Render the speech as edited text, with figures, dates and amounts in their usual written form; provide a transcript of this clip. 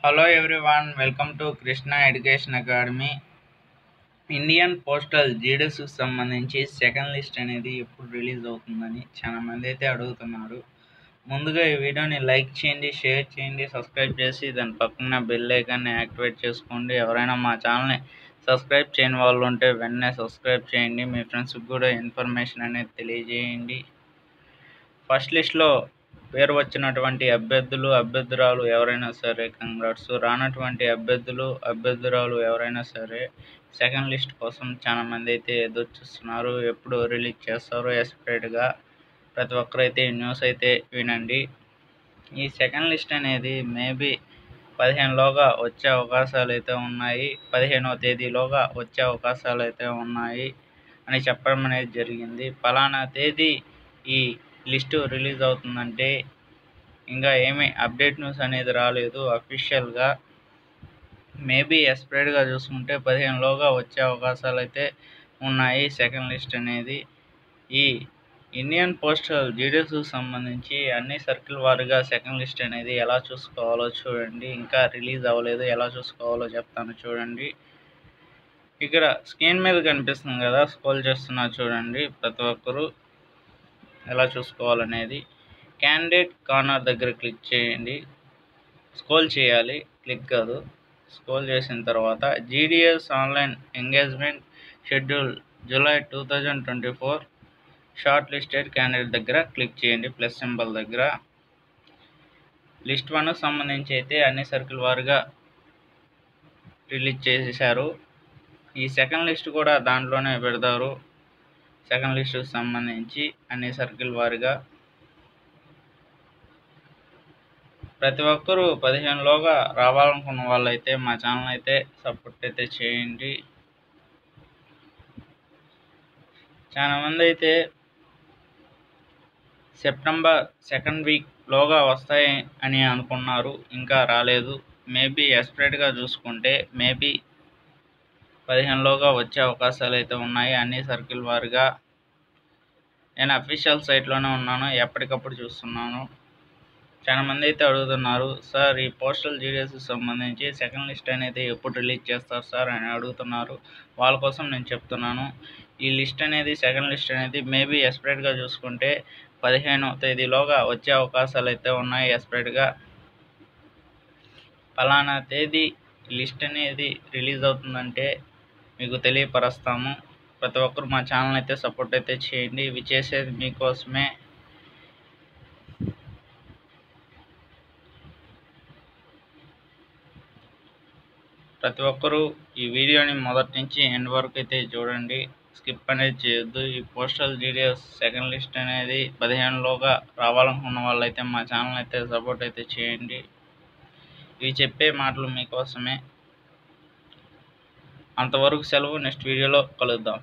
Hello everyone, welcome to Krishna Education Academy. Indian postal జీడీఎస్కి సంబంధించి second list అనేది ఎప్పుడు రిలీజ్ అవుతుందని చాలా మంది అయితే అడుగుతున్నారు. ముందుగా ఈ వీడియోని లైక్ చేయండి, షేర్ చేయండి, సబ్స్క్రైబ్ చేసి దాని పక్కన బెల్ ఐకాన్ని యాక్టివేట్ చేసుకోండి. ఎవరైనా మా ఛానల్ని సబ్స్క్రైబ్ చేయని వాళ్ళు ఉంటే వెంటనే సబ్స్క్రైబ్ చేయండి. మీ ఫ్రెండ్స్కి కూడా ఇన్ఫర్మేషన్ అనేది తెలియజేయండి. ఫస్ట్ లిస్ట్లో పేరు వచ్చినటువంటి అభ్యర్థురాలు ఎవరైనా సరే కంగ్రాట్స్. రానటువంటి అభ్యర్థురాలు ఎవరైనా సరే సెకండ్ లిస్ట్ కోసం చాలా మంది అయితే ఎదురు చూస్తున్నారు. ఎప్పుడు రిలీజ్ చేస్తారో ఎక్స్పెక్టెడ్గా ప్రతి ఒక్కరైతే న్యూస్ అయితే వినండి. ఈ సెకండ్ లిస్ట్ అనేది మేబీ 15లోగా వచ్చే అవకాశాలు అయితే ఉన్నాయి. 15వ తేదీలోగా వచ్చే అవకాశాలు అయితే ఉన్నాయి అని చెప్పడం అనేది జరిగింది. పలానా తేదీ ఈ లిస్టు రిలీజ్ అవుతుందంటే ఇంకా ఏమీ అప్డేట్ న్యూస్ అనేది రాలేదు అఫీషియల్గా. మేబీ ఎక్స్పెక్టెడ్గా చూసుకుంటే 15లోగా వచ్చే అవకాశాలు అయితే ఉన్నాయి సెకండ్ లిస్ట్ అనేది. ఈ ఇండియన్ పోస్టల్ జీడీఎస్కి సంబంధించి అన్ని సర్కిల్ వారీగా సెకండ్ లిస్ట్ అనేది ఎలా చూసుకోవాలో చూడండి. ఇంకా రిలీజ్ అవ్వలేదు, ఎలా చూసుకోవాలో చెప్తాను చూడండి. ఇక్కడ స్క్రీన్ మీద కనిపిస్తుంది కదా, స్క్రోల్ చేస్తున్నా చూడండి. ప్రతి ఒక్కరూ ఎలా చూసుకోవాలనేది క్యాండిడేట్ కార్నర్ దగ్గర క్లిక్ చేయండి. స్క్రోల్ చేయాలి, క్లిక్ కాదు. స్క్రోల్ చేసిన తర్వాత GDS online engagement schedule July 2024 short listed candidate దగ్గర క్లిక్ చేయండి. ప్లస్ సింబల్ దగ్గర లిస్ట్ 1కు సంబంధించి అయితే అన్ని సర్కిల్ వారీగా రిలీజ్ చేసేసారు. ఈ సెకండ్ లిస్ట్ కూడా దాంట్లోనే పెడతారు. సెకండ్ లిస్టుకు సంబంధించి అన్ని సర్కిల్ వారీగా ప్రతి ఒక్కరూ 15లోగా రావాలనుకున్న వాళ్ళైతే మా ఛానల్ అయితే సపోర్ట్ అయితే చేయండి. చాలామంది అయితే సెప్టెంబర్ సెకండ్ వీక్లోగా వస్తాయి అని అనుకున్నారు, ఇంకా రాలేదు. మేబీ ఎక్స్పెక్టెడ్గా చూసుకుంటే మేబీ 15లోగా వచ్చే అవకాశాలు అయితే ఉన్నాయి అన్ని సర్కిల్ వారీగా. నేను అఫీషియల్ సైట్లోనే ఉన్నాను, ఎప్పటికప్పుడు చూస్తున్నాను. చాలామంది అయితే అడుగుతున్నారు, సార్ ఈ పోస్టల్ జీడీఎస్కి సంబంధించి సెకండ్ లిస్ట్ అనేది ఎప్పుడు రిలీజ్ చేస్తారు సార్ అని అడుగుతున్నారు. వాళ్ళ కోసం నేను చెప్తున్నాను, ఈ లిస్ట్ అనేది సెకండ్ లిస్ట్ అనేది మేబీ ఎక్స్పెక్టెడ్గా చూసుకుంటే 15వ తేదీలోగా వచ్చే అవకాశాలు అయితే ఉన్నాయి ఎక్స్పెక్టెడ్గా. ఫలానా తేదీ లిస్ట్ అనేది రిలీజ్ అవుతుందంటే మీకు తెలియపరుస్తాము. ప్రతి ఒక్కరు మా ఛానల్ అయితే సపోర్ట్ అయితే చేయండి. ఇవి చేసేది మీకోసమే. ప్రతి ఒక్కరూ ఈ వీడియోని మొదటి నుంచి ఎండ్ వరకు అయితే చూడండి, స్కిప్ అనేది చేయొద్దు. ఈ పోస్టల్ జీడీఎస్ సెకండ్ లిస్ట్ అనేది 15లోగా రావాలనుకున్న వాళ్ళైతే మా ఛానల్ అయితే సపోర్ట్ అయితే చేయండి. ఇవి చెప్పే మాటలు మీకోసమే. అంతవరకు సెలవు. నెక్స్ట్ వీడియోలో కలుద్దాం.